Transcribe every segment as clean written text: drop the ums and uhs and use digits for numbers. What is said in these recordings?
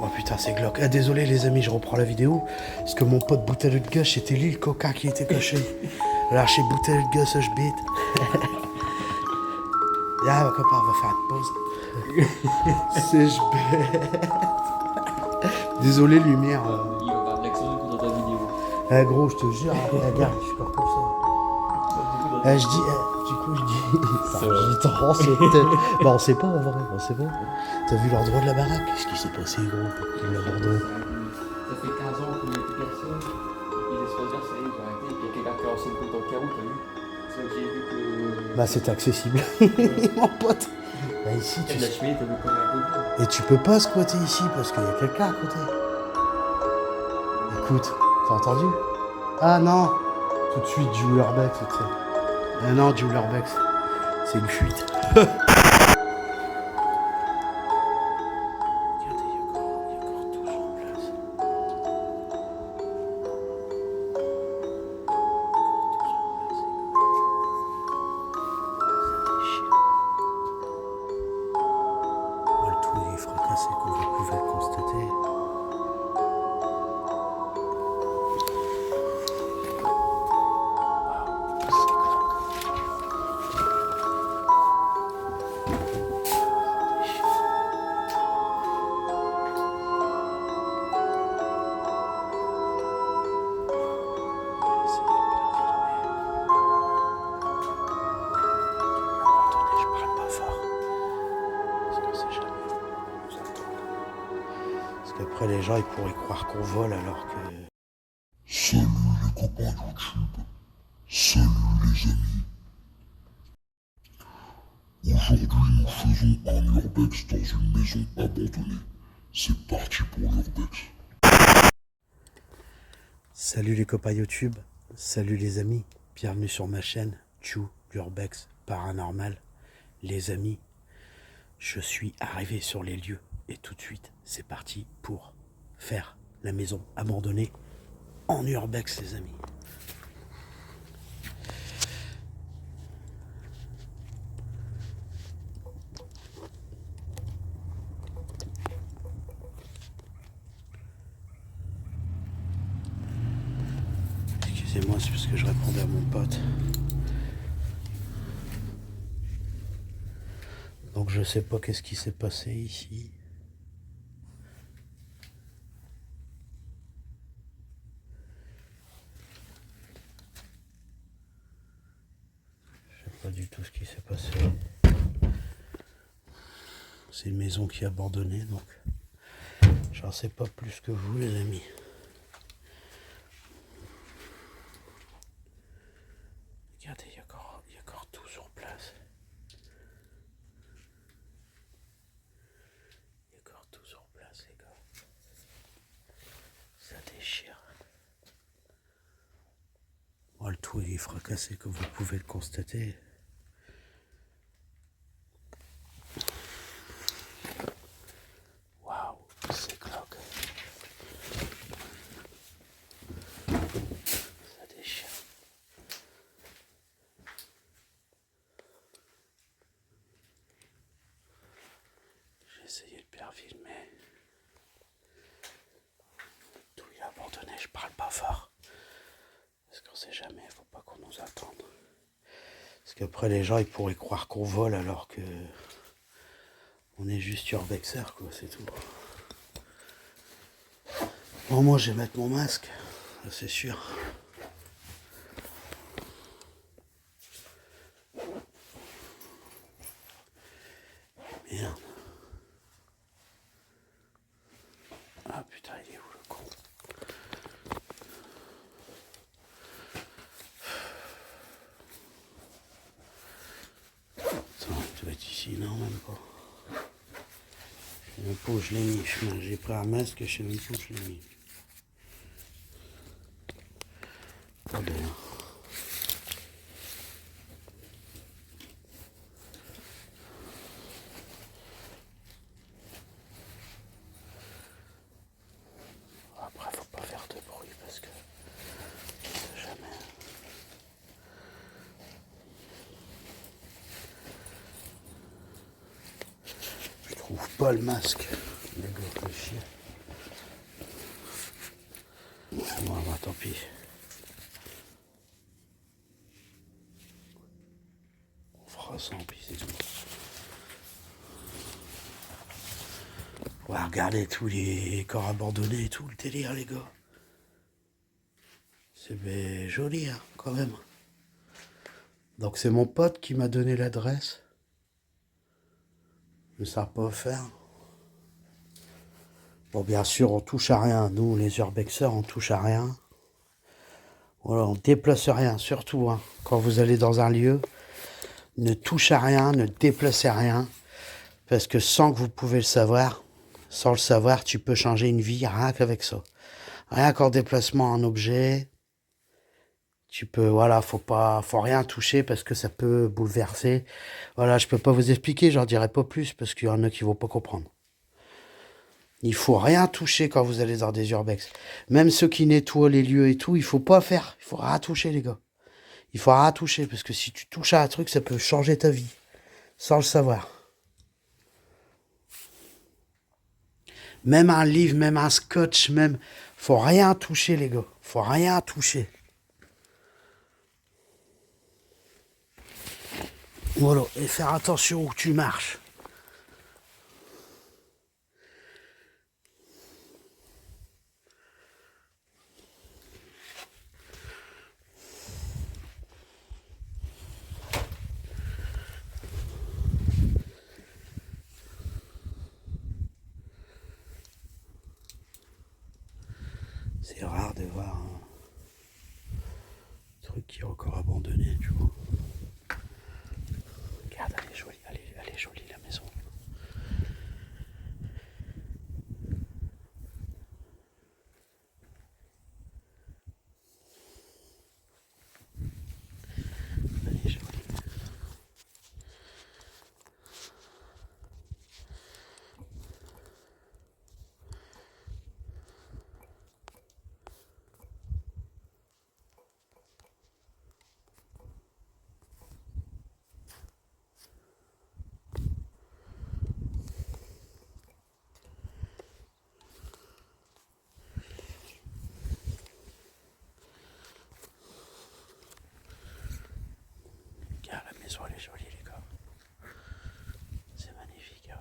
Oh putain, c'est glauque. Ah, désolé les amis, je reprends la vidéo. Parce que mon pote bouteille de gosse, c'était lui le coca qui était caché. Alors chez bouteille de gosse, je bite. Là, ma copain, on va faire une pause. C'est je bête. Désolé, lumière. Il va faire de l'action du coup dans ta vidéo. Eh gros, je te jure, regarde, je suis pas comme ça. Je dis, du coup, je dis. C'est Non, je dis, attends, c'est peut-être. Bah, on sait pas en vrai, on sait pas. T'as vu l'endroit de la baraque? Qu'est-ce qui s'est passé, gros? Il l'a abandonné. Ça fait 15 ans qu'il n'y a plus personne. Ils laissent pas dire, ça y est, ils ont arrêté. Il y a quelqu'un qui a lancé le coup dans le carreau, t'as vu? C'est là que j'ai vu que. Bah, c'est accessible. Mon pote. Bah, ici, Il y a de la cheminée, t'as vu comme un début. Et tu peux pas squatter ici parce qu'il y a quelqu'un à côté. Écoute, t'as entendu? Ah non! Tout de suite, Julerbex, tu sais. Ah non, Julerbex. C'est une fuite. Regardez, il y a encore tout en place. Moi, le tout est fracassé, comme vous pouvez le constater. Parce qu'après les gens ils pourraient croire qu'on vole alors que... Salut les copains YouTube, salut les amis. Aujourd'hui nous faisons un urbex dans une maison abandonnée. C'est parti pour l'urbex. Salut les copains YouTube, salut les amis, bienvenue sur ma chaîne, Chou, l'urbex paranormal. Les amis, je suis arrivé sur les lieux et tout de suite c'est parti pour faire la maison abandonnée en urbex les amis. Excusez-moi, c'est parce que je répondais à mon pote. Donc je sais pas qu'est-ce qui s'est passé ici. Je sais pas du tout ce qui s'est passé. C'est une maison qui est abandonnée, donc j'en sais pas plus que vous les amis. Regardez, il y a encore tout sur place. Il y a encore tout sur place les gars. Ça déchire. Oh, le tout il est fracassé comme vous pouvez le constater. Waouh, c'est glauque. Ça déchire. J'ai essayé de bien filmer. Tout il est abandonné, je parle pas fort. Parce qu'on sait jamais, faut pas qu'on nous attende. Parce qu'après les gens ils pourraient croire qu'on vole alors que on est juste urbexer quoi, c'est tout. Bon moi je vais mettre mon masque, c'est sûr. Merde. Ah putain il est où le con? Attends, il doit être ici, non même pas. Je sais même pas où je l'ai mis. J'ai pris un masque, je sais même pas où je l'ai mis. Oh ben. Après faut pas faire de bruit parce que on sait jamais. Je trouve pas le masque. Les gars, le chien. tant pis. On fera ça, puis c'est tout. Ouais, regardez tous les corps abandonnés et tout, le délire, les gars. C'est joli, hein, quand même. Donc c'est mon pote qui m'a donné l'adresse. Mais ça n'a pas offert. Bon, bien sûr, on touche à rien. Nous, les urbexeurs, on touche à rien. Voilà, on déplace rien, surtout. Hein. Quand vous allez dans un lieu, ne touchez à rien, ne déplacez rien. Parce que sans que vous pouvez le savoir, sans le savoir, tu peux changer une vie rien qu'avec ça. Rien qu'en déplacement un objet, tu peux, voilà, faut rien toucher parce que ça peut bouleverser. Voilà, je peux pas vous expliquer, j'en dirai pas plus parce qu'il y en a qui vont pas comprendre. Il faut rien toucher quand vous allez dans des urbex. Même ceux qui nettoient les lieux et tout, il faut pas faire. Il faut rien toucher, les gars. Il faut rien toucher parce que si tu touches à un truc, ça peut changer ta vie sans le savoir. Même un livre, même un scotch, même, faut rien toucher, les gars. Faut rien toucher. Voilà, et faire attention où tu marches. C'est rare de voir un truc qui est encore abandonné, tu vois. Regarde, elle est jolie, elle est jolie la maison. Elle est jolie. Regarde, la maison, elle est jolie, les gars. C'est magnifique, ouais.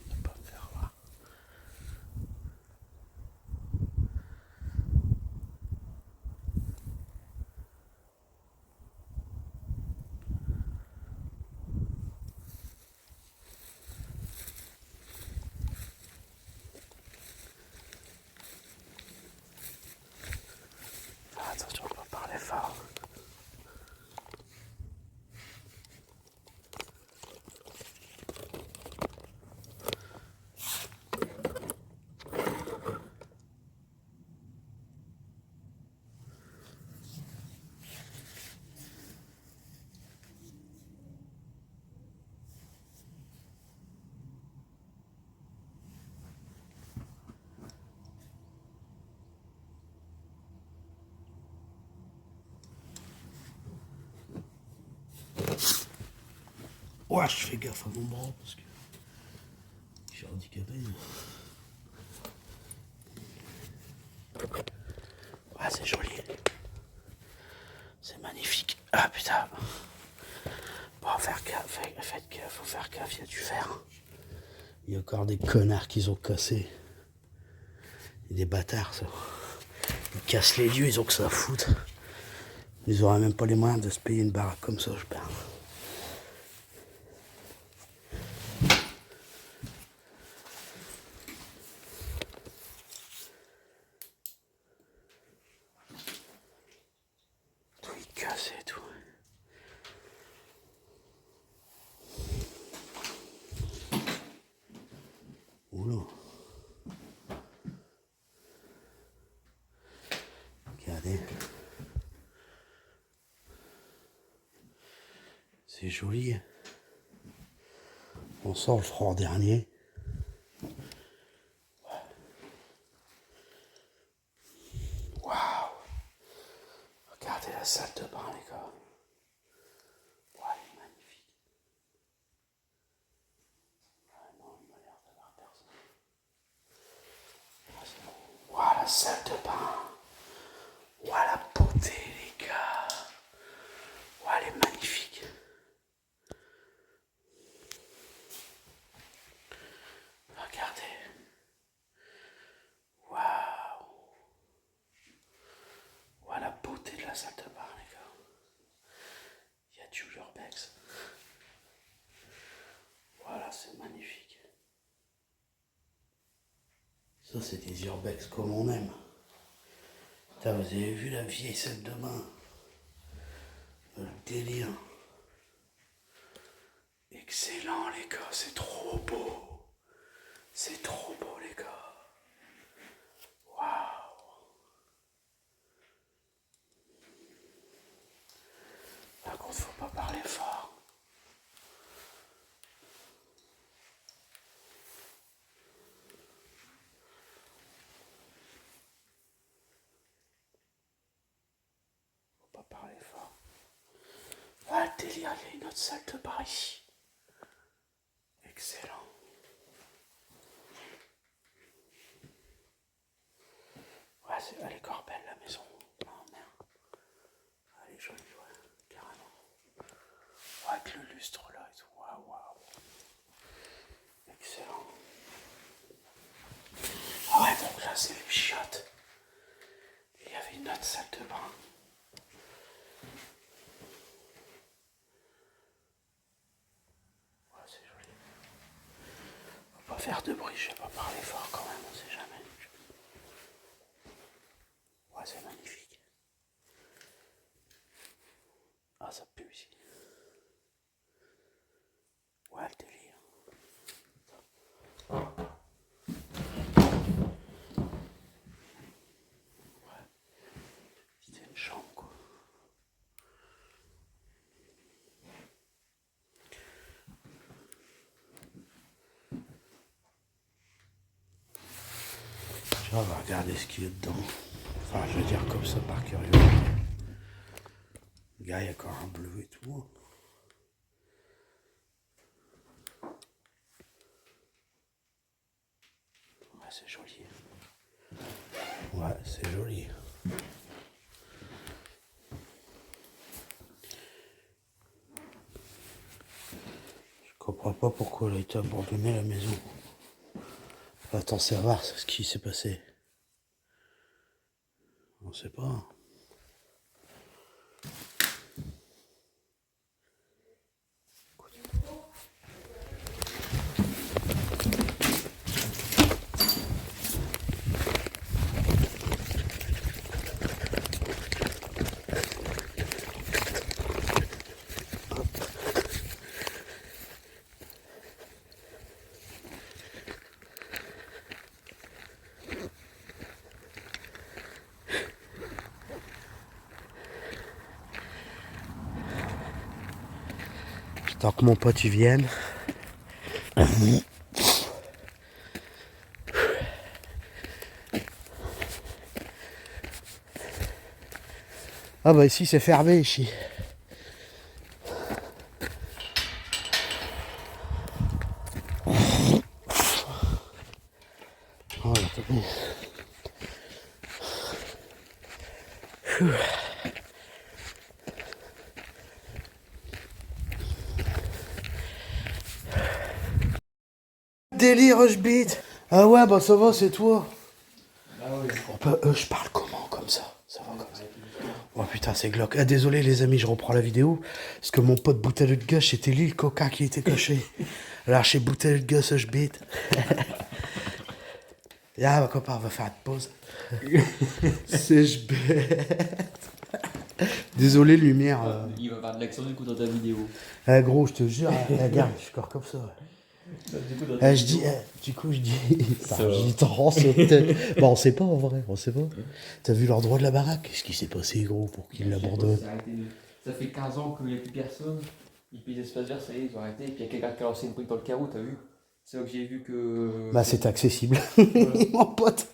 Ne pas me faire voir. Ah, attention, on va parler fort. Ouais, je fais gaffe à mon bras parce que je suis handicapé. Ouais, c'est joli. C'est magnifique. Ah putain. Bon, faire gaffe, faites gaffe, faut faire gaffe, il y a du fer. Il y a encore des connards qui ont cassé. Des bâtards, ça. Ils cassent les lieux, ils ont que ça à foutre. Ils auraient même pas les moyens de se payer une baraque comme ça, je pense. Tout est cassé et tout. Oula. Regardez. C'est joli. On sent le froid dernier. Waouh. salle de bain, les gars. Ouais, elle est magnifique. Ouais, non, il m'a l'air d'avoir personne. Ah, c'est bon. Ouais, la salle de bain. Ouais, la beauté, les gars. Ouais, elle est magnifique. Regardez. Waouh. Ouais, la beauté de la salle de bain, les gars. Il y a du urbex. Voilà, c'est magnifique. Ça, c'est des urbex comme on aime. Putain, vous avez vu la vieille salle de bain? Le délire. Excellent, les gars, c'est trop beau. C'est trop beau, les gars. Waouh. Par contre, faut pas parler fort. Faut pas parler fort. Ah, le délire, il y a une autre salle de bar ici. Excellent. Ouais, elle est encore belle, la maison. Oh merde. Elle est jolie, ouais, carrément. Ouais, avec le lustre là et tout. Waouh, waouh. Excellent. Ah ouais, donc là, c'est les chiottes. Et il y avait une autre salle de bain. Ouais, c'est joli. Faut pas faire de bruit, je vais pas parler fort quand même, on sait jamais. Ouais, c'est magnifique. Ah, ça pue ici. Ouais, le délire. Ouais. C'était une chambre, quoi. On va regarder ce qu'il y a dedans. Enfin, je veux dire comme ça, par curiosité. Le gars, il y a encore un bleu et tout. Ouais, c'est joli. Ouais, c'est joli. Je comprends pas pourquoi elle a été abandonnée, la maison. On va t'en savoir ce qui s'est passé. On sait pas. J'attends que mon pote y vienne. Ah bah ici c'est fermé ici. Oh là, attendez. Délire, Rushbeat. Ah ouais, bah ça va, c'est toi. Ah oui. Oh, bah, je parle comment comme ça? Ça va comme ça. Oh putain, c'est glauque. Ah désolé les amis, je reprends la vidéo. Parce que mon pote bouteille de gosse, c'était lui le coca qui était caché. Alors chez bouteille de gosse, Rushbeat. Ah ma copain, on va faire une pause. C'est je bête. Désolé lumière. Il va faire de l'action du coup dans ta vidéo. Ah gros, je te jure, regarde, je suis encore comme ça. Ouais. Du coup, dans ta Je dis, vidéo, du coup, je dis. Ça Enfin, va. je dis, t'en c'est peut-être. Bon, on sait pas en vrai, on sait pas. T'as vu l'endroit de la baraque? Qu'est-ce qui s'est passé, gros, pour qu'ils je sais pas, l'abandonnent? c'est arrêté. Ça fait 15 ans qu'il n'y a plus personne. Et puis les espaces verts, ça y est, ils ont arrêté. Et puis il y a quelqu'un qui a lancé une brique dans le carreau, t'as vu? C'est là que j'ai vu que. Bah, c'est accessible, Voilà. mon pote.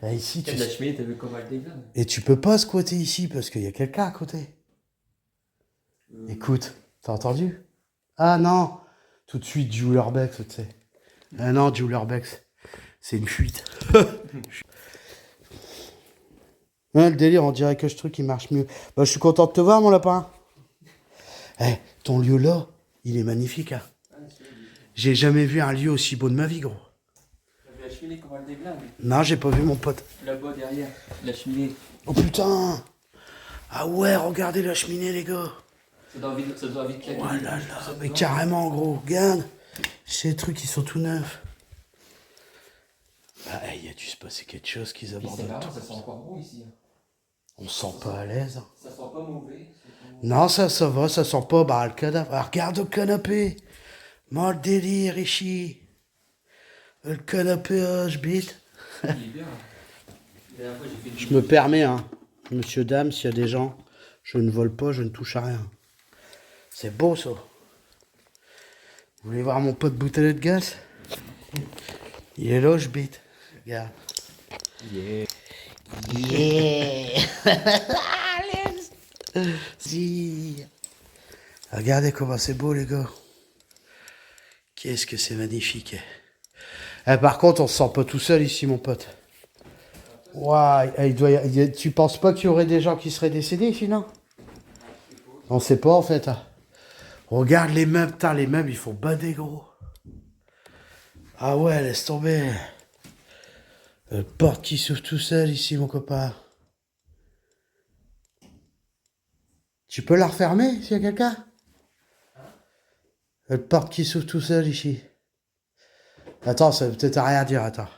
Ici, Il y a tu de la cheminée, t'as vu comment elle déglane? Et tu peux pas squatter ici parce qu'il y a quelqu'un à côté. Écoute, t'as entendu? Ah non, tout de suite, Jules Urbex, tu sais. Ah non, Jules Urbex, c'est une fuite. Hein, le délire, on dirait que ce truc, il marche mieux. Bah, je suis content de te voir, mon lapin. Eh, ton lieu là, il est magnifique, hein. J'ai jamais vu un lieu aussi beau de ma vie, gros. T'as vu la cheminée comment elle déglingue? Non, j'ai pas vu mon pote. Là-bas derrière, la cheminée. Oh putain! Ah ouais, regardez la cheminée, les gars. Ça doit vite claquer. Oh là là, mais carrément, gros. Regarde, ces trucs, ils sont tout neufs. Ah, il a dû se passer quelque chose qu'ils Puis abandonnent c'est marrant, tout. ça sent encore bon ici. Hein. On se sent pas à l'aise. Ça sent pas mauvais. Non, ça va, ça sent pas. Bah, le canapé. Ah, regarde le canapé. Moi, le délire, ici. Le canapé, je bite. Il est bien. La dernière fois, j'ai fait Je me permets, hein. Monsieur, dame, s'il y a des gens, je ne vole pas, je ne touche à rien. C'est beau, ça. Vous voulez voir mon pote bouteille de gaz? Il est là, je bite. Regarde. Yeah. Yeah. Si. Regardez comment c'est beau, les gars. Qu'est-ce que c'est magnifique. Eh, par contre, on se sent pas tout seul ici, mon pote. Ouais, tu penses pas qu'il y aurait des gens qui seraient décédés ici, non? On sait pas, en fait. Hein. Regarde les meubles, putain, les meubles, ils font bader, gros. Ah ouais, laisse tomber. Porte qui s'ouvre tout seul ici, mon copain. Tu peux la refermer s'il y a quelqu'un? Porte qui s'ouvre tout seul ici. Attends, ça veut peut-être rien dire, attends.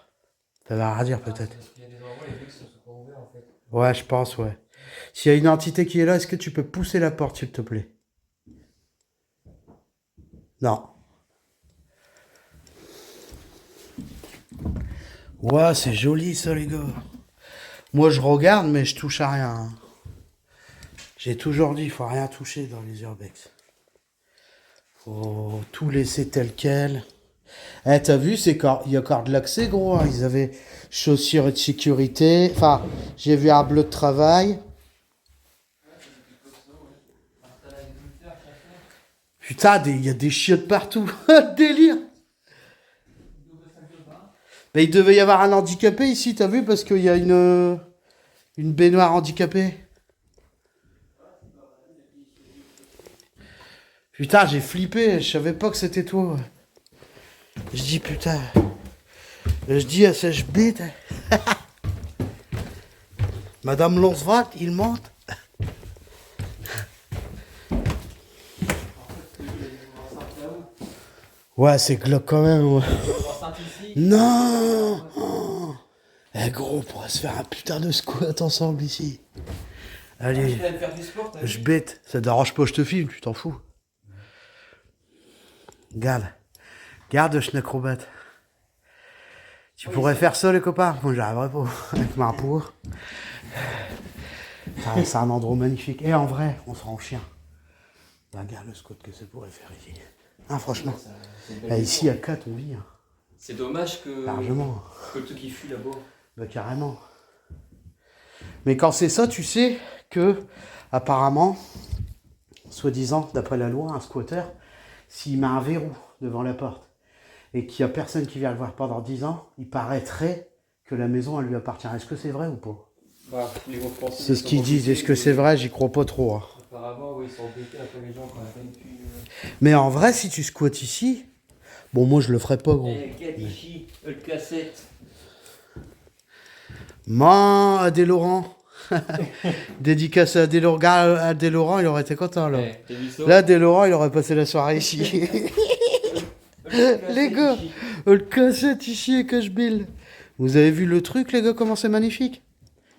Ça va rien dire peut-être. Il y a des endroits, les mecs sont pas ouverts en fait. Ouais, je pense, ouais. S'il y a une entité qui est là, est-ce que tu peux pousser la porte, s'il te plaît? Non. Ouais, c'est joli ça, les gars. Moi, je regarde, mais je touche à rien. Hein. J'ai toujours dit, il faut rien toucher dans les urbex. Faut tout laisser tel quel. Eh, t'as vu, il y a encore de l'accès, gros. Hein. Ils avaient chaussures de sécurité. Enfin, j'ai vu un bleu de travail. Putain, il y a des chiottes partout. Délire. Ben, il devait y avoir un handicapé ici, t'as vu, parce qu'il y a une baignoire handicapée. Putain, j'ai flippé, je savais pas que c'était toi. Je dis putain. Je dis à cette bête. Madame Lonsvat, il monte. Ouais, c'est glauque quand même. Ouais. Non oh. Eh gros, on pourrait se faire un putain de squat ensemble ici. Allez, je bête. Ça te dérange pas, je te filme, tu t'en fous. Regarde. Regarde, je suis acrobate. Tu pourrais faire ça, les copains? Moi, j'arriverais pas. Avec ma peau. C'est un endroit magnifique. Et en vrai, on se rend chien. Regarde le squat que ça pourrait faire ici. Ah, franchement. Ici, à 4, on vit. Hein. C'est dommage que. Largement. Que tout qui fuit là-bas. Bah, carrément. Mais quand c'est ça, tu sais que, apparemment, soi-disant, d'après la loi, un squatter, s'il met un verrou devant la porte et qu'il n'y a personne qui vient le voir pendant 10 ans, il paraîtrait que la maison, elle lui appartient. Est-ce que c'est vrai ou pas? Bah, c'est ce qu'ils disent. Est-ce que c'est vrai? J'y crois pas trop. Hein. Apparemment, oui, ils sont embêtés après les gens quand ils viennent plus. Mais en vrai, si tu squattes ici, bon, moi, je le ferais pas, gros. Ici, le cassette. Man, Adé Laurent. Dédicace à Adé Laurent. Adé Laurent, il aurait été content, là. Là, Adé Laurent, il aurait passé la soirée ici. Les gars, le cassette ici et que je bille. Vous avez vu le truc, les gars, comment c'est magnifique?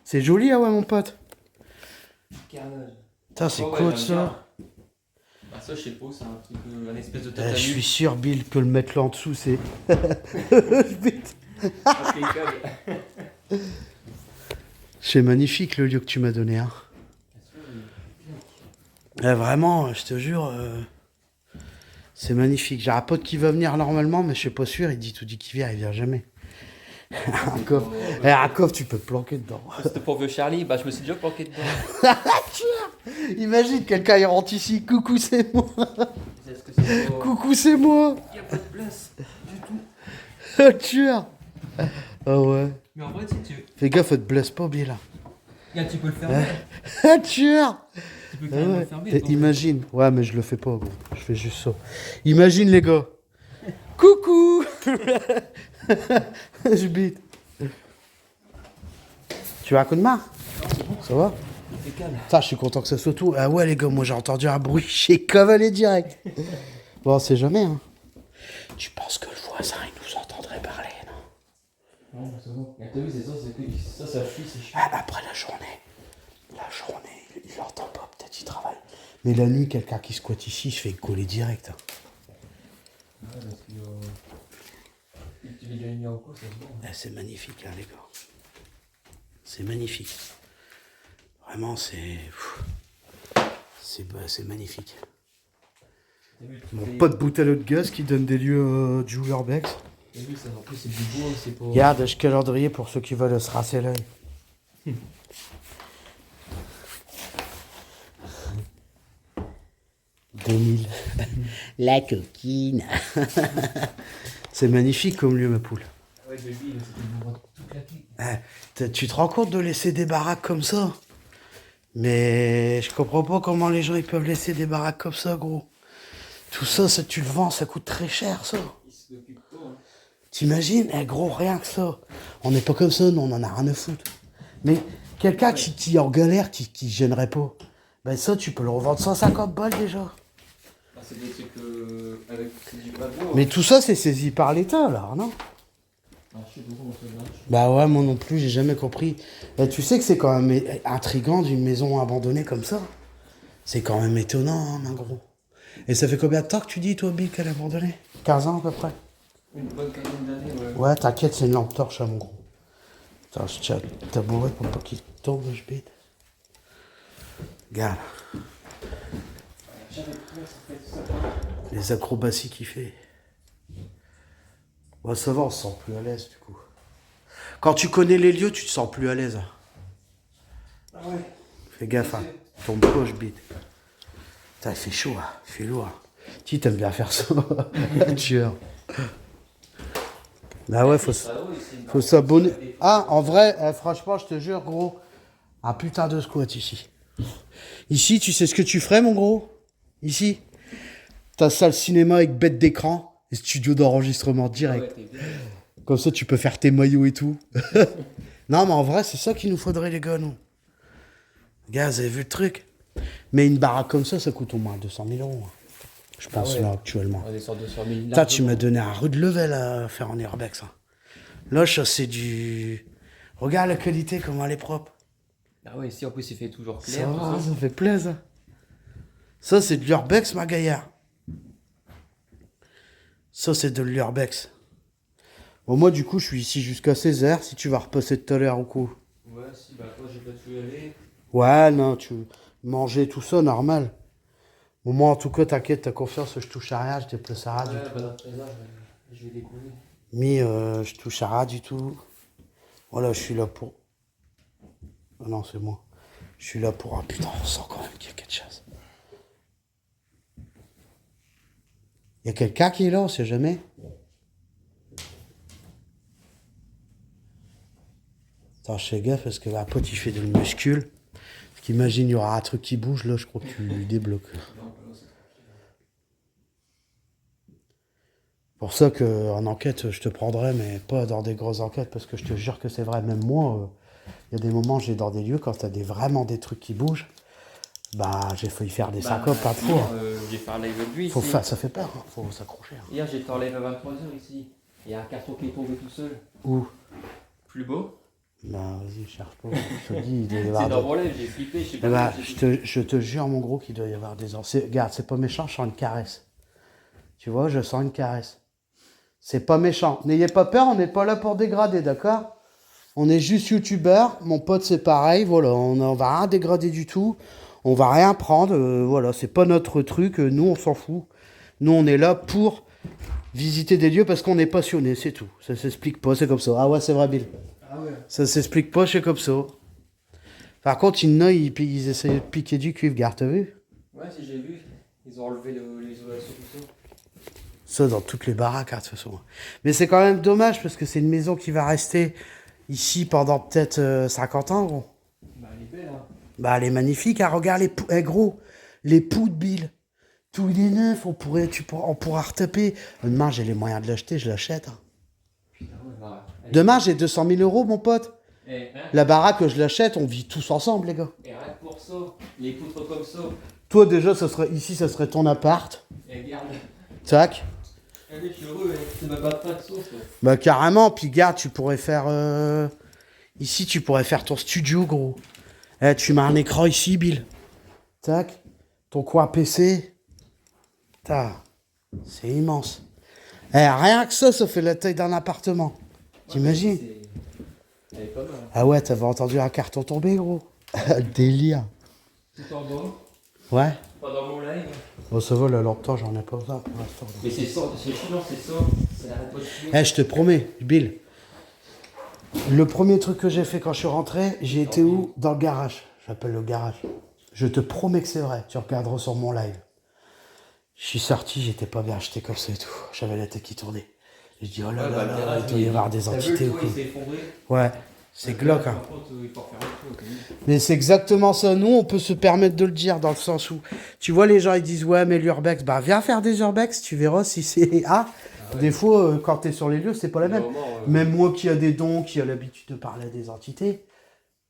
C'est joli, ah ouais, mon pote. Carnage. Putain, c'est quoi ça? Ah, ça, je sais pas, c'est un truc, un espèce de Je tatami. suis sûr, Bill, que le mettre là en dessous, c'est... C'est magnifique, le lieu que tu m'as donné. Hein. Vraiment, je te jure, c'est magnifique. J'ai un pote qui va venir normalement, mais je suis pas sûr. Il dit qu'il vient, il vient jamais. Un coffre, tu peux te planquer dedans. C'était pour vieux Charlie, bah je me suis déjà planqué dedans. Imagine quelqu'un il rentre ici. Coucou, c'est moi. Est-ce que c'est pour... Coucou, c'est moi. Il n'y a pas de place du tout. Ah, tueur. Ah ouais. Mais en vrai, tu sais, Fais gaffe, te blesse pas bien là. tu peux le fermer. Ah, tueur. Tu peux Ah carrément ouais. le fermer. Imagine. Ouais, mais je le fais pas, gros. Je fais juste ça. Imagine, les gars. Coucou. Je bite. Tu as un coup de main? Ça va? Impeccable. Putain, je suis content que ça soit tout. Ah ouais, les gars, moi j'ai entendu un bruit. J'ai cavalé direct. Bon, on sait jamais, hein. Tu penses que le voisin, il nous entendrait parler, non? Ouais, c'est bon. T'as vu, c'est ça, ça fuit, c'est chiant. Ah, après la journée, il l'entend pas, peut-être il travaille. Mais la nuit, quelqu'un qui squatte ici, je fais coller direct. Hein. Ouais, parce que. Tu veux gagner en quoi, ça se voit. Ah, c'est magnifique, hein, les gars. C'est magnifique. Vraiment, c'est magnifique. Mon pote bouteille de gaz qui donne des lieux du Urbex. T'as vu, ça, en plus, c'est du bois, c'est pour. Regarde, je calendrier pour ceux qui veulent se rasser l'œil. 2000. La coquine. C'est magnifique comme lieu, ma poule. Ouais, j'ai vu, c'était le bois tout claqué. Tu te rends compte de laisser des baraques comme ça? Mais je comprends pas comment les gens ils peuvent laisser des baraques comme ça, gros. Tout ça, tu le vends, ça coûte très cher, ça. Ils se l'occupent pas, hein. T'imagines? Gros, rien que ça. On n'est pas comme ça, nous, on en a rien à foutre. Mais quelqu'un qui est en galère, qui gênerait pas, ben ça, tu peux le revendre 150 balles déjà. Ah, c'est des trucs avec du pas bois. Mais tout ça, c'est saisi par l'État, là, non? Ah, je sais pas comment ça marche. Bah ouais, moi non plus, j'ai jamais compris. Et tu sais que c'est quand même intriguant d'une maison abandonnée comme ça. C'est quand même étonnant, hein, mon gros. Et ça fait combien de temps que tu dis, toi, Bill, qu'elle est abandonnée? 15 ans à peu près. Une bonne quinzaine d'années, ouais. Ouais, t'inquiète, c'est une lampe torche, hein, mon gros. Attends, je tiens ta bourrette pour pas qu'il tombe, je bite. Regarde, J'avais peur, ça fait ça. les acrobaties qu'il fait. Ouais, ça va, on se sent plus à l'aise, du coup. Quand tu connais les lieux, tu te sens plus à l'aise. Ah ouais. Fais gaffe, hein. Tombe pas, je bite. Putain, il fait chaud, hein. Il fait lourd. Tu t'aimes bien faire ça. Tueur. Bah ouais, faut s'abonner. Ah, en vrai, franchement, je te jure, gros, un putain de squat ici. Ici, tu sais ce que tu ferais, mon gros? Ici, ta salle cinéma avec bête d'écran et studio d'enregistrement direct. Ouais, t'es bien. Comme ça, tu peux faire tes maillots et tout. Non, mais en vrai, c'est ça qu'il nous faudrait, les gars, nous. Gars, vous avez vu le truc? Mais une baraque comme ça coûte au moins 200 000 €. Je pense, ouais. là, actuellement. On est sur 200 000. Putain, tu m'as donné un rude level à faire en Urbex. Hein. Là, c'est du... Regarde la qualité, comment elle est propre. Ah ouais, ici en plus il fait toujours Ça clair. va, ça fait plaisir. Ça, c'est de l'Urbex, ma gaillard. Ça, c'est de l'Urbex. Bon, moi, du coup, je suis ici jusqu'à 16h. Si tu vas repasser tout à l'heure au coup. Ouais, si, bah toi j'ai pas su y aller. Ouais, non, tu manger tout ça, normal. Bon, moi, en tout cas, t'inquiète, t'as confiance, je touche à rien, je déplace à rien Ouais, du tout. bah dans 13 heures, je vais découvrir. Je touche à rien du tout. Voilà, je suis là pour... Ah non, c'est moi. Je suis là pour... Ah putain, on sent quand même qu'il y a quelque chose. Il y a quelqu'un qui est là, on sait jamais. Attends, je fais gaffe parce que ma pote, il fait de muscule. Parce qu'imagine, il y aura un truc qui bouge, là, je crois que tu débloques. Pour ça qu'en enquête, je te prendrai, mais pas dans des grosses enquêtes, parce que je te jure que c'est vrai. Même moi, il y a des moments, j'ai dans des lieux, quand t'as vraiment des trucs qui bougent, bah, j'ai failli faire des syncopes pas de fois. J'ai fait un live de lui Faut ici. faire, ça fait peur, hein. Faut s'accrocher. Hein. Hier j'ai fait un live à 23 h ici. Il y a un carton qui est tombé tout seul. Où? Plus beau. Bah, vas-y, cherche pas. Je te dis, il doit y C'est avoir... dans mon live, j'ai flippé, je sais Eh pas. bah, je te jure, mon gros, qu'il doit y avoir des... Regarde, c'est pas méchant, je sens une caresse. Tu vois, je sens une caresse. C'est pas méchant. N'ayez pas peur, on n'est pas là pour dégrader, d'accord? On est juste youtubeur. Mon pote, c'est pareil. Voilà, on va rien dégrader du tout. On va rien prendre. Voilà, c'est pas notre truc. Nous, on s'en fout. Nous, on est là pour visiter des lieux parce qu'on est passionné, c'est tout. Ça s'explique pas, c'est comme ça. Ah ouais, c'est vrai, Bill. Ah ouais. Ça s'explique pas, c'est comme ça. Par contre, il y en a, ils essayaient de piquer du cuivre, gare, t'as vu? Ouais, si j'ai vu, ils ont enlevé l'isolation, tout ça. Ça, dans toutes les baraques, hein, de toute façon. Mais c'est quand même dommage, parce que c'est une maison qui va rester ici pendant peut-être 50 ans, gros. Bah, elle est belle, hein. Bah, elle est magnifique, hein, regarde les eh, gros, les poux de Bill. Tout il est neuf, on pourra retaper. Demain, j'ai les moyens de l'acheter, je l'achète. Hein. Putain, ouais, bah, Demain, j'ai 200 000 euros, mon pote. hein. La baraque, je l'achète, on vit tous ensemble, les gars. Et rien que pour ça, les poutres comme ça, Toi, déjà, ici, ça serait ton appart. et regarde. Tac. Allez, je suis heureux, hein. C'est même pas de sauce, quoi. Bah, carrément. Puis, garde, tu pourrais faire... Ici, tu pourrais faire ton studio, gros. Eh, tu mets un écran ici, Bill. Tac. Ton coin PC. Tac. C'est immense. Eh, rien que ça fait la taille d'un appartement. T'imagines? Elle est pas mal. Ah ouais, t'avais entendu un carton tomber, gros. Délire. Tout en bas, Ouais. pas dans mon live. Bon, ça va, la lampe torche, j'en ai pas besoin pour l'instant. Mais c'est ça, c'est chiant, c'est ça. Ça n'arrête pas de chier. Eh, je te promets, Bill. Le premier truc que j'ai fait quand je suis rentré, j'ai été où? Dans le garage. J'appelle le garage. Je te promets que c'est vrai. Tu regarderas sur mon live. Je suis sorti, j'étais pas bien, j'étais comme ça et tout. J'avais la tête qui tournait. Je dis, oh là là là, il doit y avoir des entités ou quoi. quoi. Il s'est effondré. Ouais, c'est glauque, hein. Par contre, il faut refaire le coup. Mais c'est exactement ça. Nous, on peut se permettre de le dire dans le sens où, tu vois, les gens, ils disent, ouais, mais l'urbex, bah, viens faire des urbex, tu verras si c'est... Ah, ouais. Des fois, quand t'es sur les lieux, c'est pas la même. Même moi qui a des dons, qui a l'habitude de parler à des entités,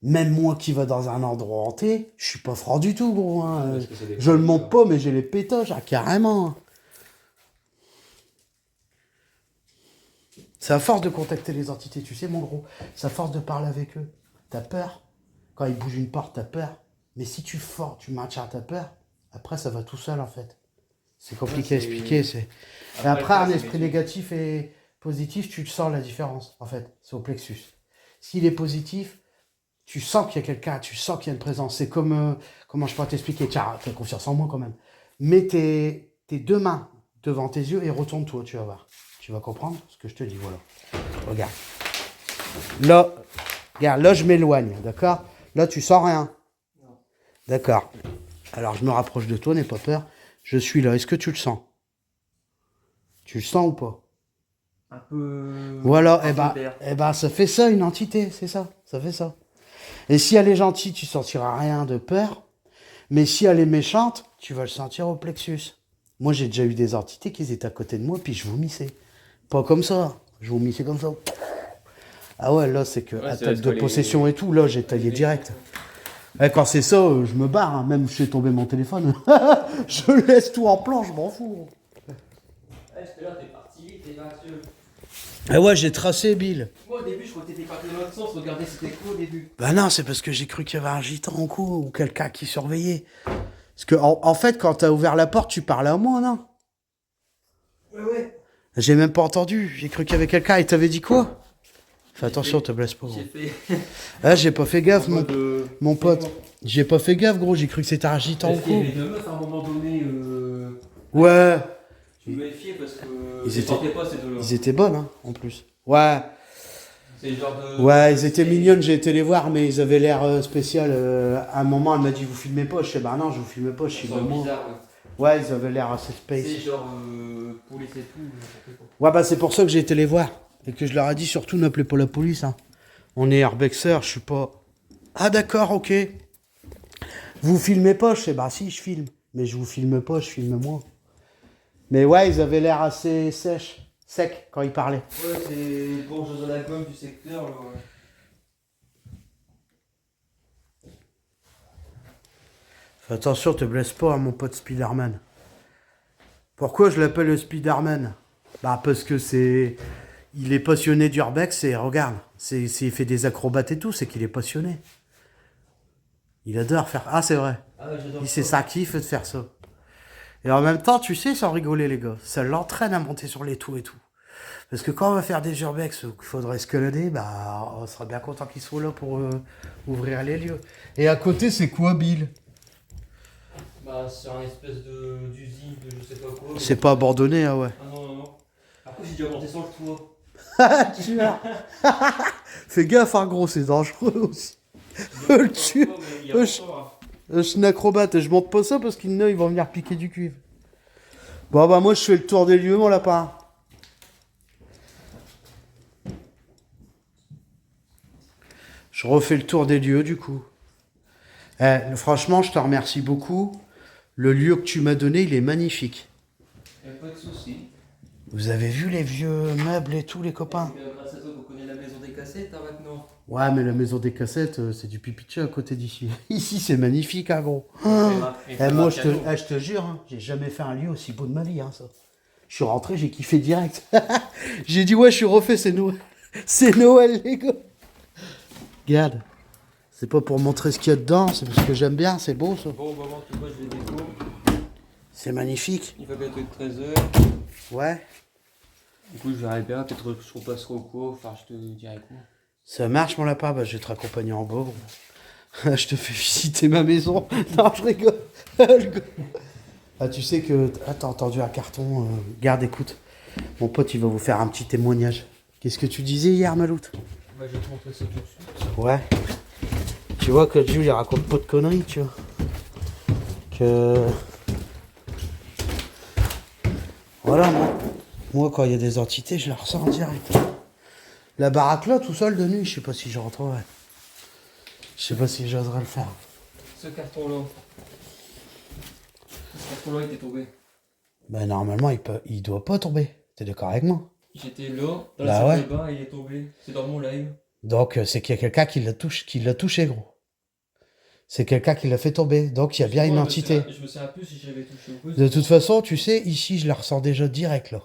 même moi qui va dans un endroit hanté, je suis pas franc du tout, gros. Hein. Je le montre pas, mais j'ai les pétoches, ah, carrément. C'est à force de contacter les entités, tu sais, mon gros. C'est à force de parler avec eux. T'as peur. Quand ils bougent une porte, t'as peur. Mais si tu maintiens ta peur, après, ça va tout seul, en fait. C'est compliqué à expliquer. Et après, un esprit négatif et positif, tu sens la différence, en fait. C'est au plexus. S'il est positif, tu sens qu'il y a quelqu'un, tu sens qu'il y a une présence. C'est comme... comment je pourrais t'expliquer? Tiens, t'as confiance en moi, quand même. Mets tes deux mains devant tes yeux et retourne-toi, tu vas voir. Tu vas comprendre ce que je te dis, voilà. Regarde. Là, regarde, là, je m'éloigne, d'accord? Là, tu sens rien. D'accord. Alors, je me rapproche de toi, n'aie pas peur. Je suis là. Est-ce que tu le sens? Tu le sens ou pas? Un peu... Voilà, eh ben, ça fait ça, une entité, c'est ça. Ça fait ça. Et si elle est gentille, tu sentiras rien de peur. Mais si elle est méchante, tu vas le sentir au plexus. Moi, j'ai déjà eu des entités qui étaient à côté de moi, puis je vomissais. Pas comme ça. Je vomissais comme ça. Ah ouais, là, c'est que attaque de possession et tout. Là, j'ai taillé direct. Et quand c'est ça, je me barre. Hein. Même si j'ai tombé mon téléphone. Je laisse tout en plan, je m'en fous. J'étais là, t'es parti vite, t'es gracieux. Eh ouais, j'ai tracé, Bill. Moi, au début, je crois que t'étais parti dans l'autre sens. Regardez, c'était quoi au début? Bah non, c'est parce que j'ai cru qu'il y avait un gitan en coup ou quelqu'un qui surveillait. Parce que, en fait, quand t'as ouvert la porte, tu parlais à moi, non? Ouais. J'ai même pas entendu. J'ai cru qu'il y avait quelqu'un. Et t'avais dit quoi? Fais attention, te blesse pas. Gros. Ah, j'ai pas fait gaffe, mon pote. J'ai pas fait gaffe, gros. J'ai cru que c'était un gitan en coup. Il y avait deux meufs à un moment donné. Ouais. Tu me méfiais parce que ils étaient bonnes, hein, en plus. Ouais. C'est le genre de... Ouais, ils étaient mignonnes, j'ai été les voir, mais ils avaient l'air spécial. À un moment, elle m'a dit, vous filmez pas? Je sais, bah non, je vous filme pas, je suis de moi. Ouais, ils avaient l'air assez space. C'est genre police et tout. Ouais, bah c'est pour ça que j'ai été les voir. Et que je leur ai dit, surtout, n'appelez pas la police. Hein. On est urbexers, je suis pas... Ah d'accord, ok. Vous filmez pas? Je sais, bah si, je filme. Mais je vous filme pas, je filme moi. Mais ouais, ils avaient l'air assez secs quand ils parlaient. Ouais, c'est bon, je donne la gomme du secteur. Là, ouais. Fais attention, te blesse pas, hein, mon pote Spider-Man. Pourquoi je l'appelle le Spider-Man? Bah parce que c'est... Il est passionné d'urbex et regarde, s'il fait des acrobates et tout, c'est qu'il est passionné. Il adore faire... Ah, c'est vrai. Ah ouais, j'adore. C'est ça kiffe de faire ça. Et en même temps, tu sais, sans rigoler, les gars, ça l'entraîne à monter sur les tours et tout. Parce que quand on va faire des urbex où il faudrait escalader, bah, on sera bien content qu'ils soient là pour ouvrir les lieux. Et à côté, c'est quoi, Bill? Bah, c'est un espèce d'usine de je sais pas quoi. C'est pas abandonné, ah ouais. Ah non. Après, j'ai déjà monté sur le toit. Tu vois. Fais gaffe, hein, gros, c'est dangereux aussi. J'ai déjà le tue. Mais il y a longtemps, hein. Je suis un acrobate, je monte pas ça parce qu'ils vont venir piquer du cuivre. Bon bah moi je fais le tour des lieux mon lapin. Je refais le tour des lieux du coup. Franchement je te remercie beaucoup. Le lieu que tu m'as donné il est magnifique. Y a pas de soucis. Vous avez vu les vieux meubles et tout les copains? C'est grâce à toi qu'on connaît la maison des cassettes hein, maintenant. Ouais mais la maison des cassettes c'est du pipi de chat à côté d'ici. Ici c'est magnifique hein gros. Moi je te jure, hein, j'ai jamais fait un lieu aussi beau de ma vie hein, ça. Je suis rentré, j'ai kiffé direct. J'ai dit ouais je suis refait, c'est Noël. C'est Noël les gars. Regarde. C'est pas pour montrer ce qu'il y a dedans, c'est parce que j'aime bien, c'est beau ça. Bon, maman, tu vois, je vais déco. C'est magnifique. Il va bientôt être 13h. Ouais. Du coup, je verrai bien. Peut-être que je repasserai au cours. Enfin, je te dirai quoi. Ça marche mon lapin, bah, je vais te raccompagner en bas. Je te fais visiter ma maison. Non, je rigole. Ah, tu sais que... Ah, t'as entendu un carton. Garde, écoute. Mon pote, il va vous faire un petit témoignage. Qu'est-ce que tu disais hier, Maloute? Bah, je vais te montrer ça tout de suite. Ouais. Tu vois que Jules, il raconte pas de conneries, tu vois. Que... Voilà, moi, quand il y a des entités, je la ressens en direct. La baraque là, tout seul de nuit, je sais pas si je retrouverai. Je sais pas si j'oserais le faire. Ce carton-là. Ce carton-là, il est tombé. Ben normalement, il doit pas tomber. T'es d'accord avec moi? J'étais là, dans Bah la salle ouais. de bain, et il est tombé. C'est dans mon live. Donc c'est qu'il y a quelqu'un qui l'a touché, gros. C'est quelqu'un qui l'a fait tomber. Donc il y a bien une entité. Je me sais un peu si j'avais touché ou pas. De toute façon, tu sais, ici, je la ressens déjà direct, là.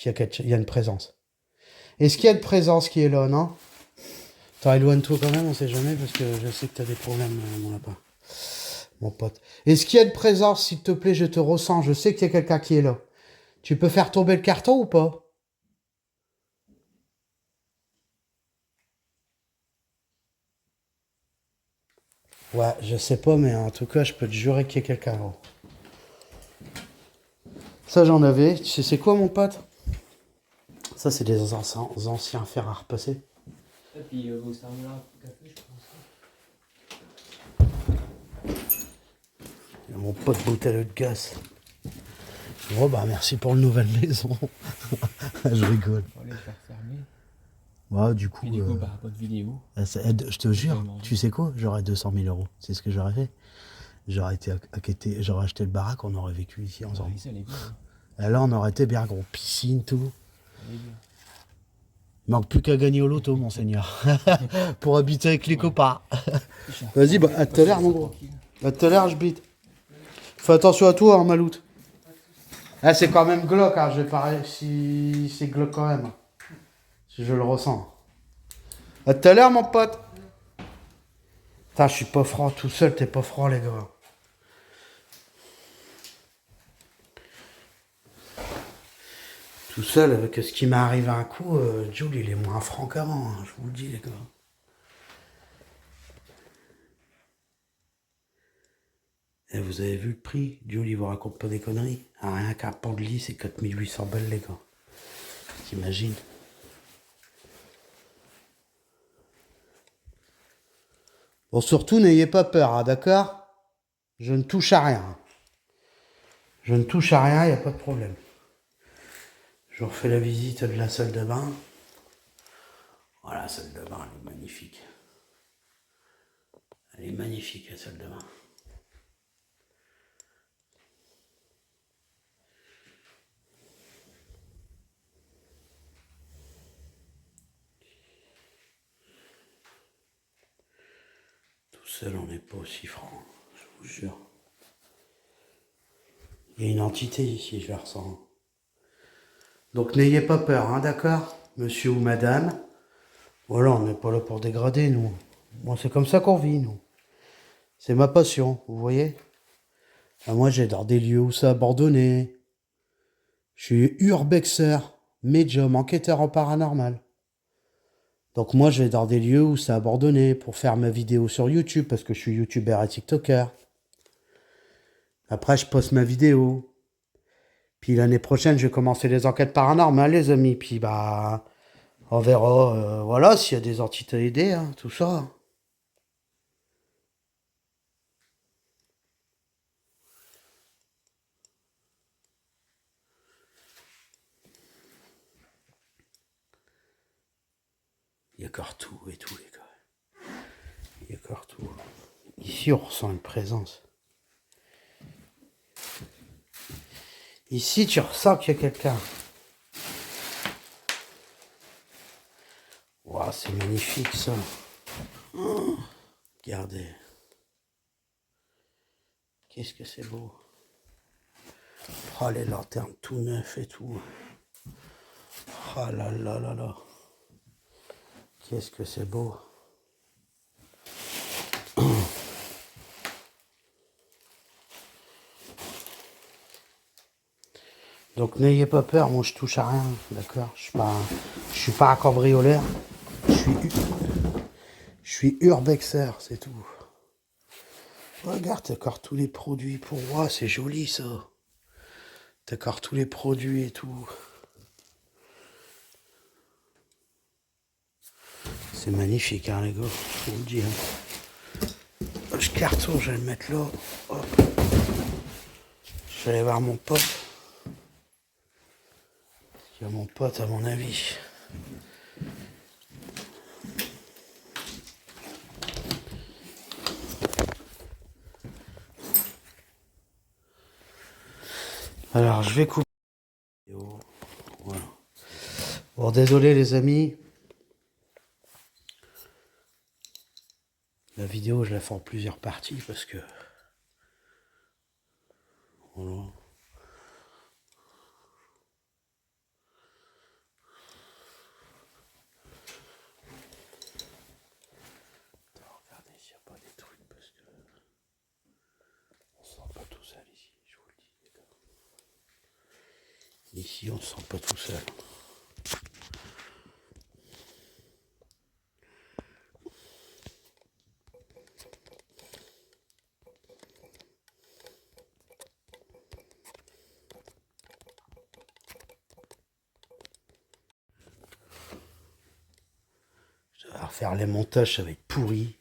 Il y a une présence. Est-ce qu'il y a une présence qui est là, non? Attends, éloigne-toi quand même, on sait jamais, parce que je sais que t'as des problèmes, mon lapin. Mon pote. Est-ce qu'il y a une présence, s'il te plaît, je te ressens, je sais qu'il y a quelqu'un qui est là. Tu peux faire tomber le carton ou pas? Ouais, je sais pas, mais en tout cas, je peux te jurer qu'il y a quelqu'un, gros. Ça, j'en avais. Tu sais, c'est quoi, mon pote? Ça, c'est des anciens fers à repasser. Et puis, vous servez là, café, je pense. Mon pote bouteille de gaz. Bon, bah, merci pour la nouvelle maison. Je rigole. On va aller faire fermer. Ouais, du coup. Et du coup, bah, bonne vidéo. Je te jure, tu sais quoi? J'aurais 200 000 euros. C'est ce que j'aurais fait. J'aurais j'aurais acheté le baraque, on aurait vécu ici ensemble. Ici, elle est bien. Et là, on aurait été bien gros. Piscine, tout. Elle est bien. Il manque plus qu'à gagner au loto, monseigneur. Pour habiter avec les copains. Vas-y, bah, à tout à l'heure, mon gros. À tout à l'heure, je bite. Fais attention à toi, hein, Maloute. Ah, c'est quand même glauque, hein. Je vais parler si c'est glauque quand même. Si je le ressens. À tout à l'heure, mon pote. Putain, je suis pas franc tout seul, t'es pas franc, les gars. Tout seul, avec ce qui m'est arrivé un coup, Jules, il est moins franc qu'avant, hein, je vous le dis, les gars. Et vous avez vu le prix? Jules, il vous raconte pas des conneries. Ah, rien qu'un pan de lit, c'est 4800 balles, les gars. T'imagines? Bon, surtout, n'ayez pas peur, hein, d'accord? Je ne touche à rien. Je ne touche à rien, il n'y a pas de problème. Je refais la visite de la salle de bain. Voilà, la salle de bain, elle est magnifique. Elle est magnifique, la salle de bain. Tout seul, on n'est pas aussi franc, je vous jure. Il y a une entité ici, je la ressens. Donc n'ayez pas peur, hein, d'accord? Monsieur ou madame. Voilà, on n'est pas là pour dégrader, nous. Moi, c'est comme ça qu'on vit, nous. C'est ma passion, vous voyez? Ah, moi, j'adore des lieux où c'est abandonné. Je suis urbexer, médium, enquêteur en paranormal. Donc moi, je vais dans des lieux où c'est abandonné pour faire ma vidéo sur YouTube, parce que je suis youtubeur et tiktoker. Après, je poste ma vidéo. Puis l'année prochaine, je vais commencer les enquêtes paranormales, les amis. Puis bah, on verra, voilà, s'il y a des entités à aider, hein, tout ça. encore tout et tout, les gars. Il y a encore tout. Ici, on ressent une présence. Ici, tu ressens qu'il y a quelqu'un. Waouh, c'est magnifique, ça. Oh, regardez. Qu'est-ce que c'est beau. Oh, les lanternes tout neufs et tout. Oh là là là là. Qu'est-ce que c'est beau. Donc n'ayez pas peur, moi je touche à rien, d'accord? Je suis pas un cambrioleur. Je suis urbexer, c'est tout. Regarde, t'as encore tous les produits pour moi, c'est joli ça. T'as encore tous les produits et tout. C'est magnifique, hein, les gars, je vous le dis. Hein. Je carton, je vais le mettre là. Hop. Je vais aller voir mon pote. Il y a mon pote, à mon avis. Alors, je vais couper. Voilà. Bon, désolé les amis. La vidéo, je la fais en plusieurs parties parce que... Voilà. Attends, regardez s'il n'y a pas des trucs parce que... On se sent pas tout seul ici, je vous le dis, les gars. Ici, on se sent pas tout seul. À faire les montages, ça va être pourri.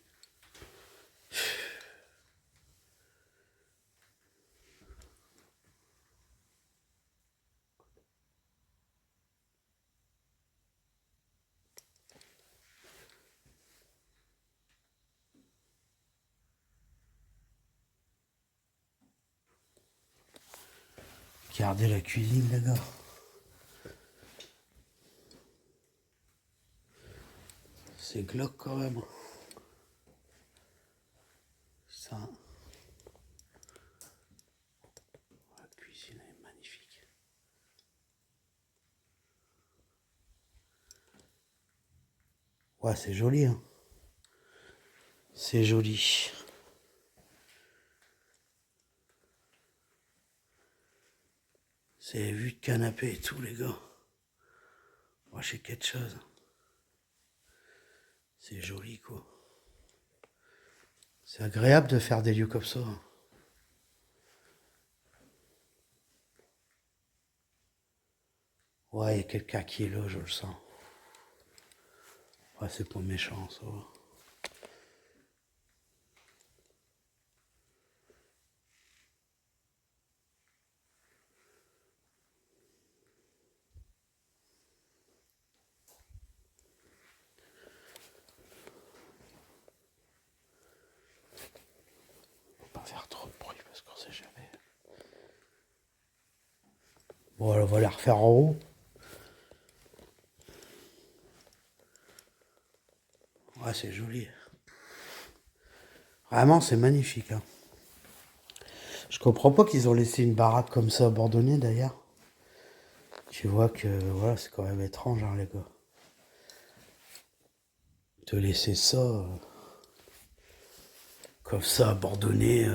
Regardez la cuisine, les gars. C'est glauque quand même. Ça. La cuisine est magnifique. Ouais, c'est joli, hein. C'est joli. C'est vue de canapé et tout, les gars. Moi, j'ai quelque chose. C'est joli, quoi. C'est agréable de faire des lieux comme ça. Ouais, il y a quelqu'un qui est là, je le sens. Ouais, c'est pas méchant, ça. Faut pas faire trop de bruit parce qu'on sait jamais. Bon, alors, on va la refaire en haut. Ouais, c'est joli. Vraiment, c'est magnifique, hein. Je comprends pas qu'ils ont laissé une baraque comme ça abandonnée, d'ailleurs. Tu vois que, voilà, c'est quand même étrange, hein, les gars. De laisser ça, comme ça, abandonné,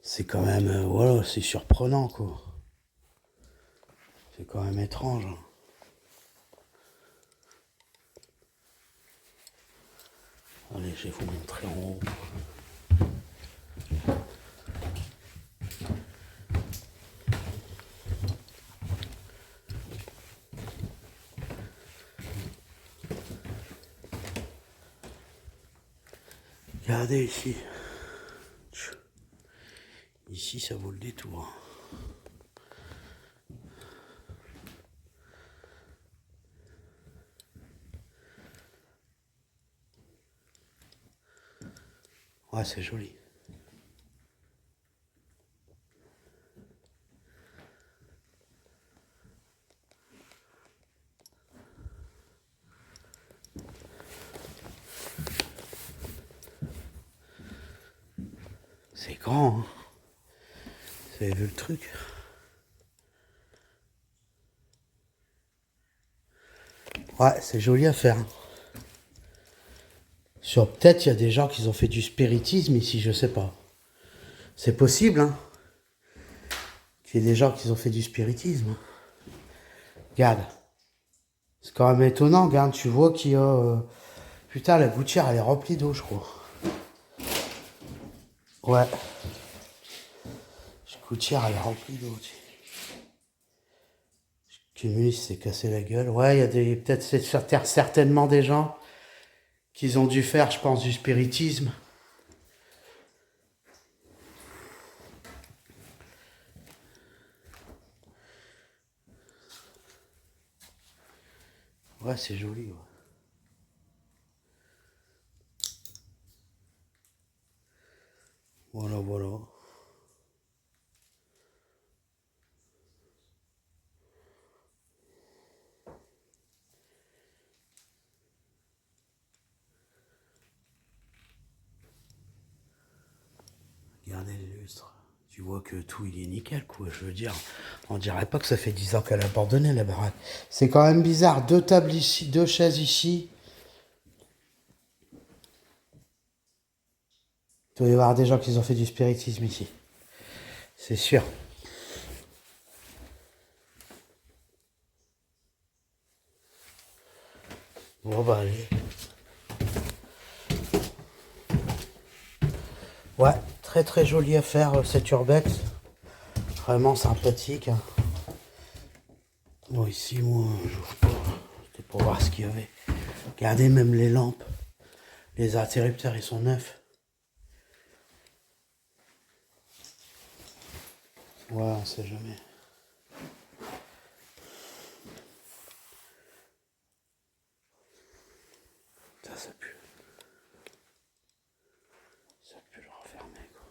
c'est quand même, voilà, c'est surprenant, quoi. C'est quand même étrange. Hein. Allez, je vais vous montrer en haut. Regardez ici. Ici, ça vaut le détour. Ouais, c'est joli. C'est grand, hein. Vous avez vu le truc? Ouais, c'est joli à faire. Peut-être il y a des gens qui ont fait du spiritisme ici, je sais pas. C'est possible, hein, qu'il y ait des gens qui ont fait du spiritisme. Regarde. C'est quand même étonnant, regarde, tu vois qu'il y a... Putain, la gouttière, elle est remplie d'eau, je crois. Ouais. La gouttière, elle est remplie d'eau. Cumulus s'est cassé la gueule. Ouais, il y a des... Peut-être c'est certainement des gens qui ont dû faire, je pense, du spiritisme. Ouais, c'est joli, ouais. Voilà, voilà. Regardez les lustres. Tu vois que tout, il est nickel, quoi. Je veux dire, on dirait pas que ça fait 10 ans qu'elle a abandonné, la baraque. C'est quand même bizarre. 2 tables ici, 2 chaises ici. Il doit y avoir des gens qui ont fait du spiritisme ici. C'est sûr. Bon, bah, allez. Ouais, très très joli à faire, cette urbex. Vraiment sympathique. Hein. Bon, ici, moi, j'ouvre pas. C'était pour voir ce qu'il y avait. Regardez, même les lampes. Les interrupteurs, ils sont neufs. Ouais, on sait jamais. Ça pue. Ça pue le refermer, quoi.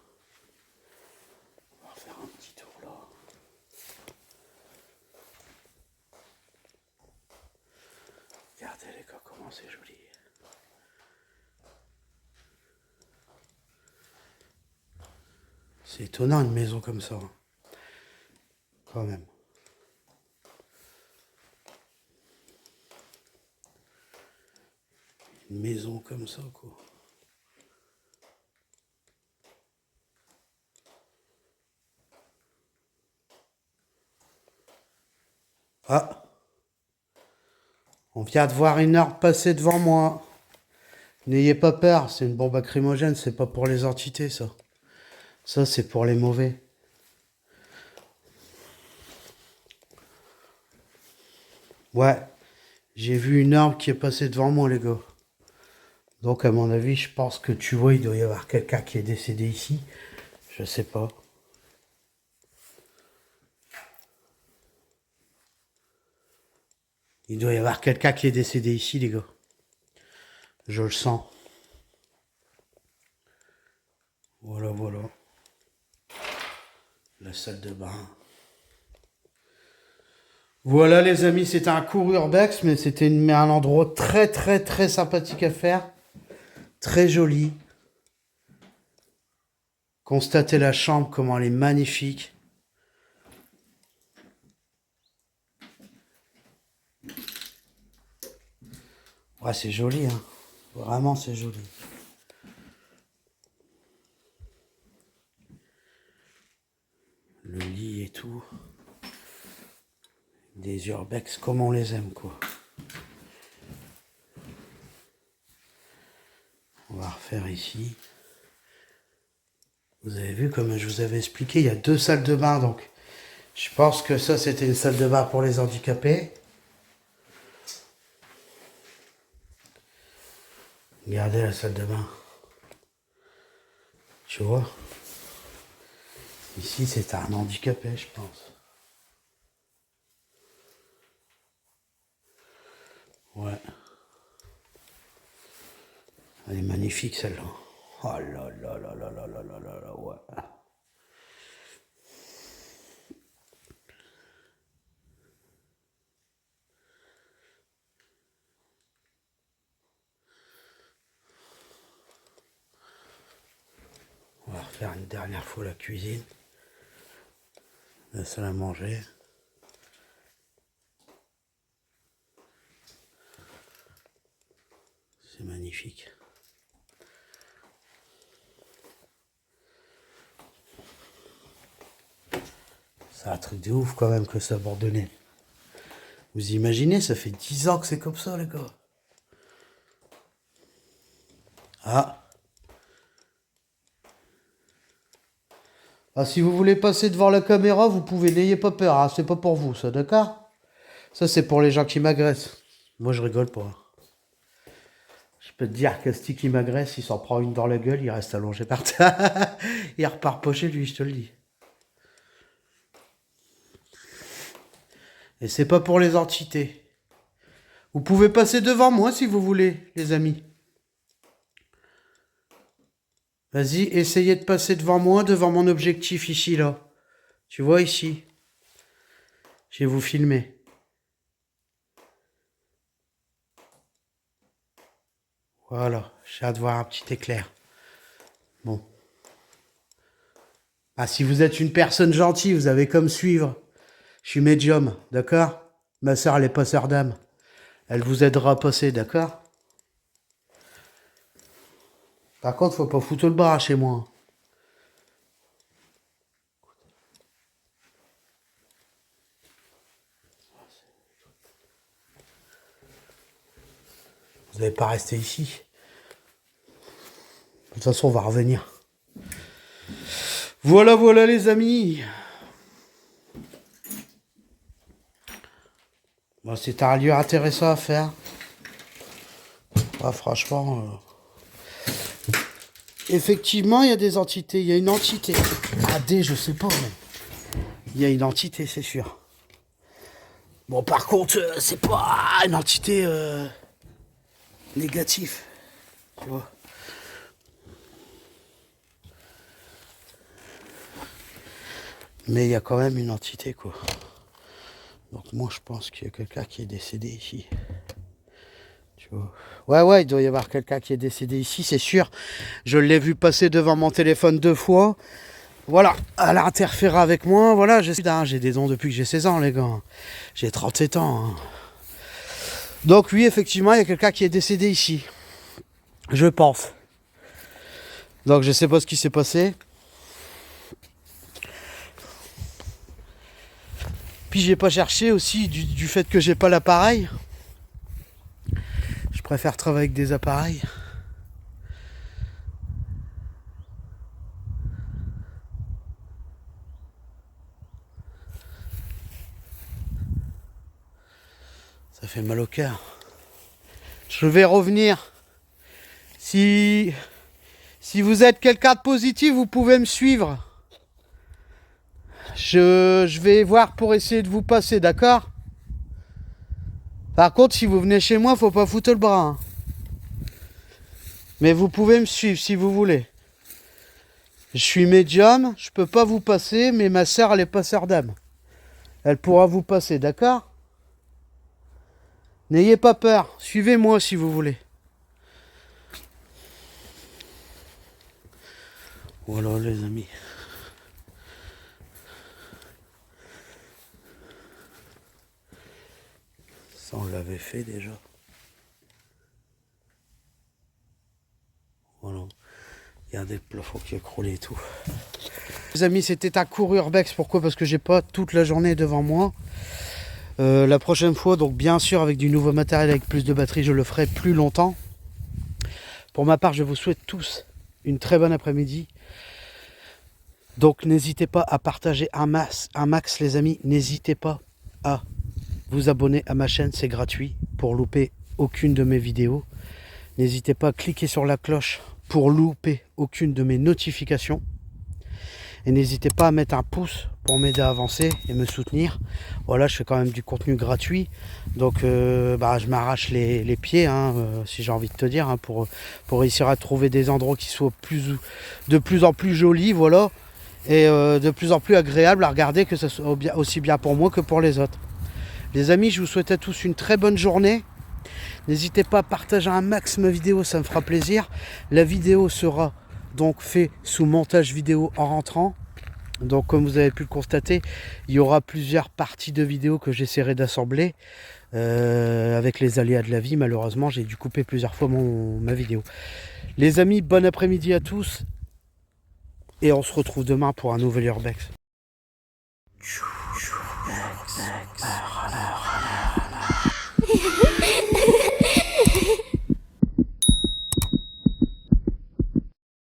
On va refaire un petit tour là. Regardez les gars, comment c'est joli. C'est étonnant une maison comme ça. Hein. Quand même. Une maison comme ça, quoi. Ah! On vient de voir une arme passer devant moi. N'ayez pas peur, c'est une bombe lacrymogène, c'est pas pour les entités, ça. Ça, c'est pour les mauvais. Ouais, j'ai vu une arme qui est passée devant moi, les gars. Donc, à mon avis, je pense que tu vois, il doit y avoir quelqu'un qui est décédé ici. Je sais pas. Il doit y avoir quelqu'un qui est décédé ici, les gars. Je le sens. Voilà, voilà. La salle de bain. Voilà, les amis, c'était un court urbex, mais c'était un endroit très, très, très sympathique à faire. Très joli. Constatez la chambre, comment elle est magnifique. Ouais, c'est joli, hein. Vraiment, c'est joli. Le lit et tout. Des urbex comme on les aime, quoi. On va refaire ici. Vous avez vu, comme je vous avais expliqué, il y a 2 salles de bain, donc je pense que ça, c'était une salle de bain pour les handicapés. Regardez la salle de bain. Tu vois? Ici, c'est un handicapé, je pense. Ouais. Elle est magnifique, celle-là. Oh là là là là là là là là là, ouais. On va refaire une dernière fois la cuisine. La salle à manger. C'est magnifique. C'est un truc de ouf quand même que ça abandonné. Vous imaginez, ça fait 10 ans que c'est comme ça les gars. Ah. Ah, si vous voulez passer devant la caméra, vous pouvez, n'ayez pas peur, hein, c'est pas pour vous, ça, d'accord? Ça, c'est pour les gens qui m'agressent. Moi, je rigole pas. Je peux te dire qu'Asti qui m'agresse, il s'en prend une dans la gueule, il reste allongé par terre. Il repart pas chez lui, je te le dis. Et c'est pas pour les entités. Vous pouvez passer devant moi si vous voulez, les amis. Vas-y, essayez de passer devant moi, devant mon objectif ici, là. Tu vois ici. Je vais vous filmer. Voilà, j'ai hâte de voir un petit éclair. Bon. Ah, si vous êtes une personne gentille, vous avez comme suivre. Je suis médium, d'accord? Ma soeur, elle est passeur d'âme. Elle vous aidera à passer, d'accord? Par contre, faut pas foutre le bras chez moi. Vous n'allez pas rester ici. De toute façon, on va revenir. Voilà, voilà les amis. Bon, c'est un lieu intéressant à faire. Ah, franchement... Effectivement, il y a des entités. Il y a une entité. AD, je sais pas, mais... Il y a une entité, c'est sûr. Bon, par contre, c'est pas une entité négative. Tu vois. Mais il y a quand même une entité, quoi. Donc moi, je pense qu'il y a quelqu'un qui est décédé ici. Tu vois. Ouais, il doit y avoir quelqu'un qui est décédé ici, c'est sûr. Je l'ai vu passer devant mon téléphone 2 fois. Voilà, elle a interféré avec moi. Voilà, j'ai des dons depuis que j'ai 16 ans, les gars. J'ai 37 ans. Hein. Donc oui, effectivement, il y a quelqu'un qui est décédé ici. Je pense. Donc je sais pas ce qui s'est passé. Puis j'ai pas cherché aussi du fait que j'ai pas l'appareil. Je préfère travailler avec des appareils. Ça fait mal au cœur. Je vais revenir. Si vous êtes quelqu'un de positif, vous pouvez me suivre. Je vais voir pour essayer de vous passer, d'accord? Par contre, si vous venez chez moi, faut pas foutre le bras. Hein. Mais vous pouvez me suivre si vous voulez. Je suis médium, je peux pas vous passer, mais ma soeur, elle est passeur d'âme. Elle pourra vous passer, d'accord? N'ayez pas peur, suivez-moi si vous voulez. Voilà les amis. Ça on l'avait fait déjà. Voilà. Il y a des plafonds qui écroulaient et tout. Les amis, c'était un cours urbex. Pourquoi? Parce que j'ai pas toute la journée devant moi. La prochaine fois, donc bien sûr avec du nouveau matériel, avec plus de batterie, je le ferai plus longtemps. Pour ma part, je vous souhaite tous une très bonne après-midi. Donc n'hésitez pas à partager un max les amis. N'hésitez pas à vous abonner à ma chaîne, c'est gratuit pour louper aucune de mes vidéos. N'hésitez pas à cliquer sur la cloche pour louper aucune de mes notifications. Et n'hésitez pas à mettre un pouce pour m'aider à avancer et me soutenir. Voilà, je fais quand même du contenu gratuit. Donc je m'arrache les pieds, hein, si j'ai envie de te dire, hein, pour réussir à trouver des endroits qui soient de plus en plus jolis, voilà. Et de plus en plus agréables à regarder, que ce soit aussi bien pour moi que pour les autres. Les amis, je vous souhaite à tous une très bonne journée. N'hésitez pas à partager un max ma vidéo, ça me fera plaisir. La vidéo sera donc faite sous montage vidéo en rentrant. Donc comme vous avez pu le constater, il y aura plusieurs parties de vidéo que j'essaierai d'assembler. Avec les aléas de la vie, malheureusement, j'ai dû couper plusieurs fois ma vidéo. Les amis, bon après-midi à tous. Et on se retrouve demain pour un nouvel Urbex.